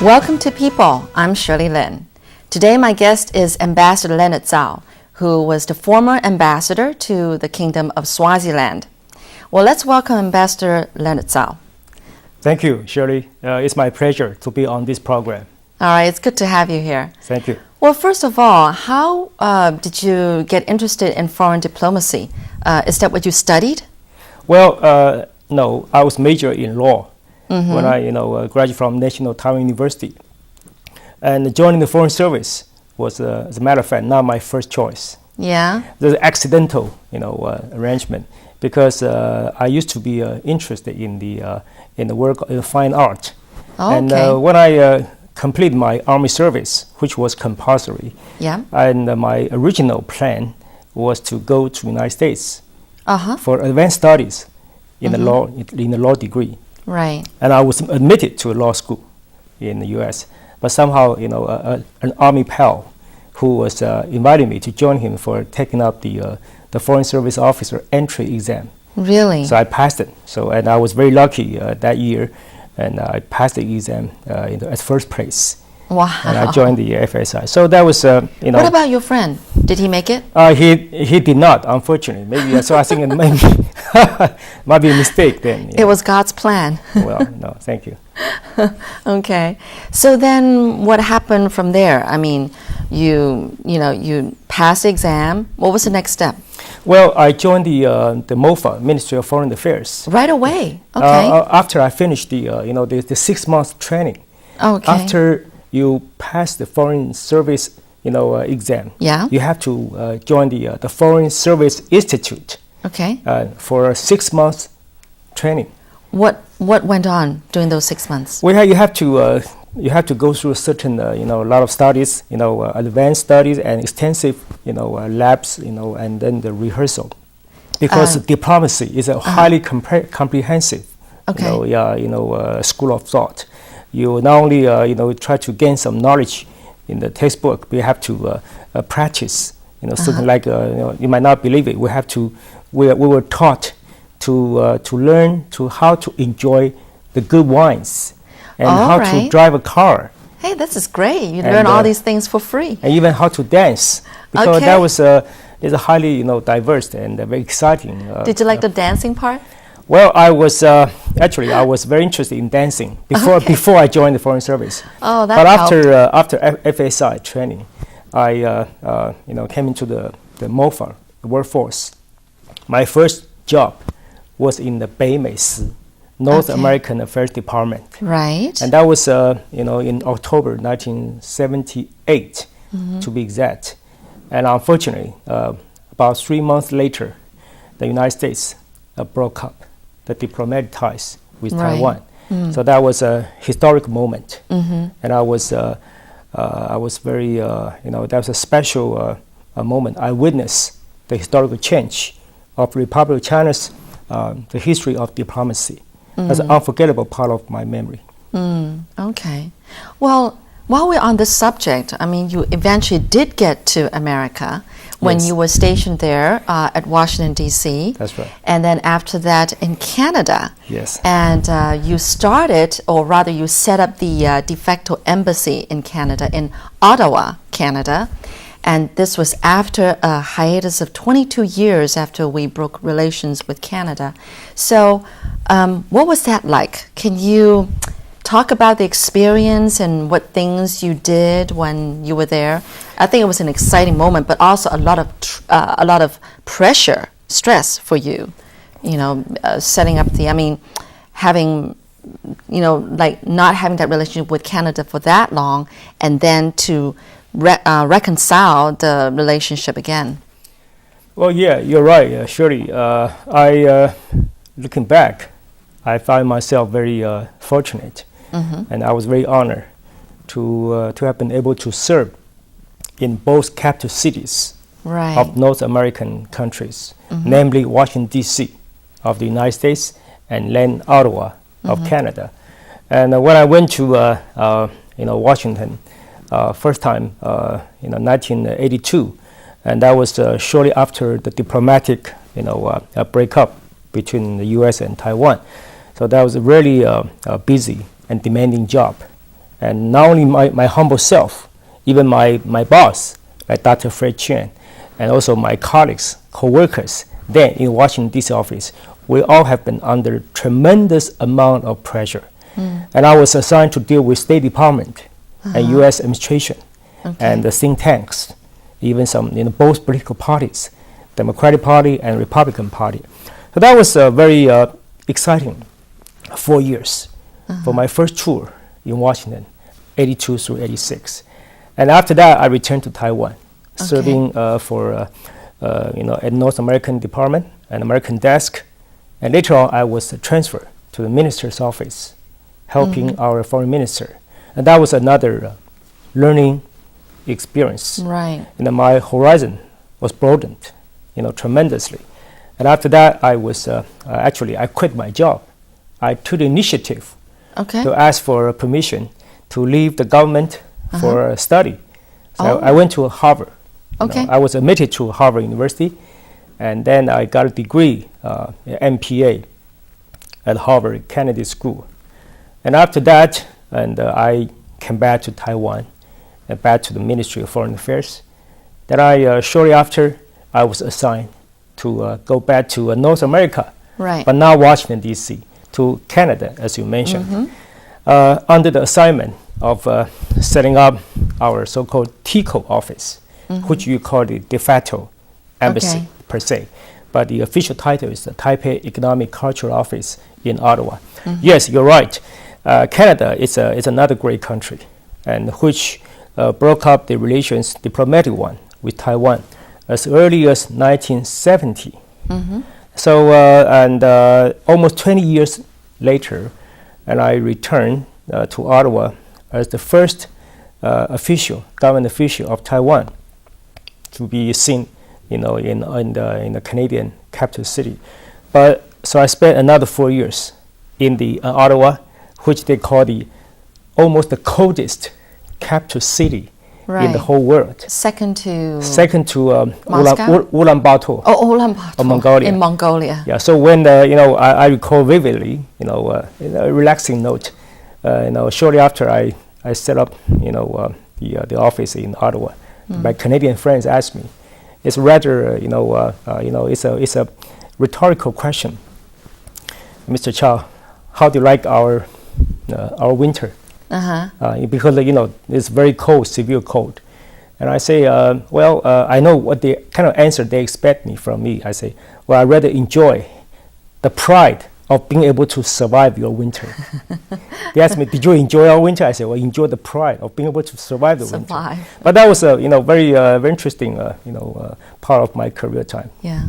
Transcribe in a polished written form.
Welcome to People. I'm Shirley Lin. Today my guest is Ambassador Leonard Chao, who was the former ambassador to the Kingdom of Swaziland. Well, let's welcome Ambassador Leonard Chao. Thank you, Shirley. It's my pleasure to be on this program. All right, it's good to have you here. Thank you. Well, first of all, how did you get interested in foreign diplomacy? Is that what you studied? Well, no, I was major in law when I graduated from National Taiwan University. And joining the Foreign Service was, as a matter of fact, not my first choice. Yeah. The accidental, arrangement, because I used to be interested in the work of fine art. Oh, and okay. when I completed my army service, which was compulsory, Yeah. and my original plan was to go to the United States for advanced studies in the law degree. Right. And I was admitted to a law school in the U.S. But somehow, an army pal who was inviting me to join him for taking up the Foreign Service Officer entry exam. Really? So I passed it. And I was very lucky that year, and I passed the exam at first place. Wow. And I joined the FSI. So that was, What about your friend? Did he make it? He did not, unfortunately. Maybe so. I think it might be a mistake then. It was God's plan. Well, no, thank you. Okay. So then what happened from there? I mean, you passed the exam. What was the next step? Well, I joined the MOFA, Ministry of Foreign Affairs. Right away. Okay. After I finished the 6 month training. Okay. After you pass the Foreign Service exam, Yeah. you have to join the Foreign Service Institute. Okay. For a 6 month training. What went on during those 6 months? Well, you have to go through a certain a lot of studies, advanced studies and extensive labs, and then the rehearsal, because diplomacy is a highly comprehensive school of thought. You not only try to gain some knowledge in the textbook, but you have to practice. Something like you might not believe it. We were taught to learn how to enjoy the good wines and how to drive a car. Hey, this is great. You learn all these things for free. And even how to dance, because that was is a highly diverse and very exciting. Did you like the dancing part? Well, I was I was very interested in dancing before I joined the Foreign Service. Oh, that But helped. after FSI training, I came into the MOFA, the workforce. My first job was in the Beimei North American Affairs Department. Right. And that was in October 1978 to be exact. And unfortunately, about 3 months later, the United States broke up the diplomatic ties with Taiwan. So that was a historic moment. And I was very, that was a special moment. I witnessed the historical change of Republic of China's, the history of diplomacy. That's an unforgettable part of my memory. Okay. Well, while we're on this subject, I mean, you eventually did get to America when you were stationed there at Washington, D.C. That's right. And then after that in Canada. Yes. And you started, or rather you set up the de facto embassy in Canada, in Ottawa, Canada. And this was after a hiatus of 22 years after we broke relations with Canada. So what was that like? Can you talk about the experience and what things you did when you were there? I think it was an exciting moment, but also a lot of pressure, stress for you. Setting up having, not having that relationship with Canada for that long, and then to reconcile the relationship again. Well, yeah, you're right, Shirley. Looking back, I found myself very fortunate, and I was very honored to have been able to serve in both capital cities of North American countries, namely Washington, D.C. of the United States and then Ottawa of Canada. And when I went to Washington, first time, 1982, and that was shortly after the diplomatic, breakup between the U.S. and Taiwan. So that was a really busy and demanding job, And not only my humble self, even my boss, like Dr. Fred Chen, and also my colleagues, co-workers, then in Washington, D.C. office, we all have been under tremendous amount of pressure. And I was assigned to deal with State Department and U.S. administration and the think tanks, even some both political parties, Democratic Party and Republican Party. So that was a very exciting 4 years for my first tour in Washington, 82 through 86. And after that, I returned to Taiwan, serving for at North American Department and American Desk. And later on, I was transferred to the minister's office, helping our foreign minister. And that was another learning experience. Right. My horizon was broadened, tremendously. And after that, I was I quit my job. I took the initiative to ask for permission to leave the government for a study. So I went to Harvard. I was admitted to Harvard University, and then I got a degree, MPA, at Harvard Kennedy School. And after that, I came back to Taiwan, and back to the Ministry of Foreign Affairs. Then shortly after, I was assigned to go back to North America, but not Washington, D.C., to Canada, as you mentioned, under the assignment of setting up our so-called TICO office, which you call the de facto embassy per se. But the official title is the Taipei Economic Cultural Office in Ottawa. Yes, you're right. Canada is another great country, and which broke up the relations, diplomatic one, with Taiwan as early as 1970. So, almost 20 years later, and I returned to Ottawa as the first government official of Taiwan to be seen, in the Canadian capital city. But so I spent another 4 years in the Ottawa, which they call almost the coldest capital city in the whole world. Second to Ulaanbaatar. Ulaanbaatar. Of Mongolia. In Mongolia. Yeah. So when I recall vividly, a relaxing note. Shortly after I set up, the office in Ottawa, my Canadian friends asked me. It's rather, it's a rhetorical question. Mr. Chao, how do you like our winter? Because it's very cold, severe cold. And I say, I know what the kind of answer they expect from me. I say, well, I rather enjoy the pride of being able to survive your winter. They asked me, did you enjoy our winter? I said, well, enjoy the pride of being able to survive the winter. But that was a very very interesting part of my career time. Yeah.